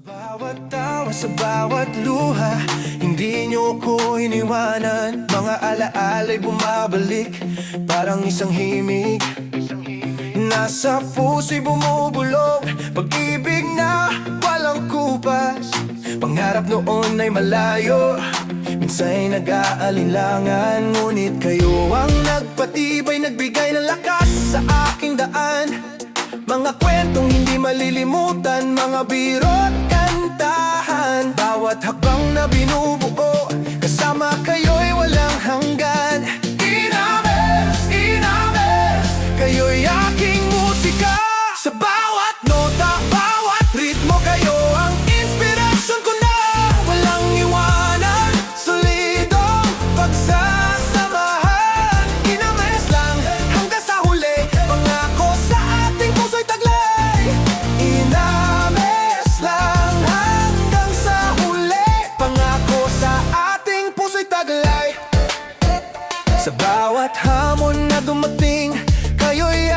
Bawat tawa, sa bawat luha, hindi niyo ko iniwanan. Mga alaala'y bumabalik, parang isang himig. Nasa puso'y bumubulong, pag-ibig na walang kupas. Pangarap noon ay malayo, minsa'y nag-aalinlangan. Ngunit kayo ang nagpatibay, nagbigay ng lakas sa aking daan. Mga kwentong hindi malilimutan, mga biro't kantahan. Bawat hakbang na binubuo, kasama kayo'y walang hanggan. Inames, inames, kayo'y aking musika. Sa bawat nota, bawat ritmo, kayo ang inspirasyon ko na walang iwanan. Solidong pagsasamahan, inames lang hanggang sa huli. Pangako sa ating puso'y taglay. Inames lang hanggang sa huli. Pangako sa ating puso'y taglay. Sa bawat hamon na dumating, kayo'y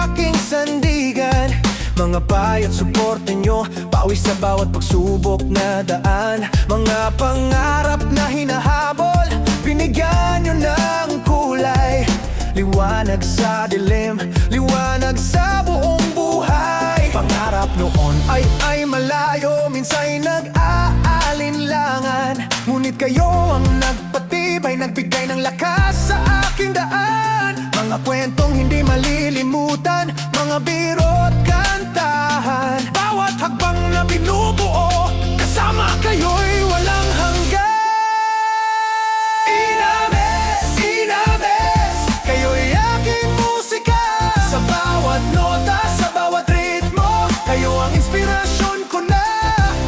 aking sandigan. Mga payat suporta nyo, pawis sa bawat pagsubok na daan. Mga pangarap na hinahabol, binigyan nyo ng kulay. Liwanag sa dilim, liwanag sa buong buhay. Pangarap noon ay malayo, minsa'y nag-aalinlangan. Ngunit kayo ang nagpatibay, nagbigay ng lakas sa aking daan. Mga kwentong hindi malilimutan, mga biro't kantahan. Bawat hakbang na binubuo, kasama kayo'y walang hanggan. Inames, inames, kayo'y aking musika. Sa bawat nota, sa bawat ritmo, kayo ang inspirasyon ko na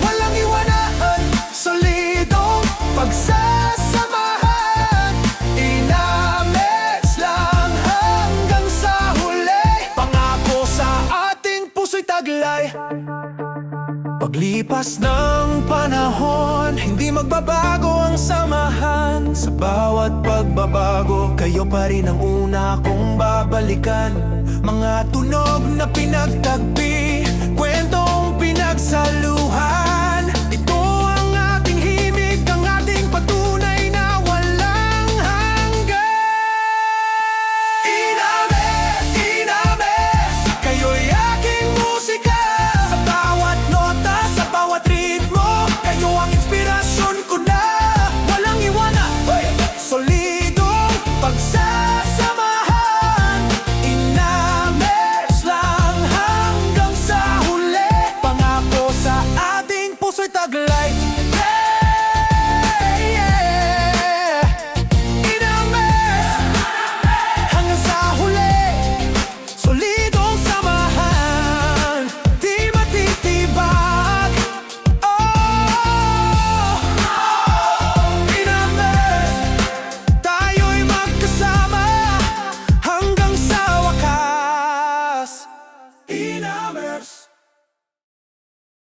walang iwanan. Solidong pagsasamahan, inames lang hanggang sa huli. Pangako sa ating puso'y taglay. Paglipas ng panahon, hindi magbabago ang samahan. Sa bawat pagbabago, kayo pa rin ang una kong babalikan. Mga tunog na pinagtagpi, kwentong pinagsalu,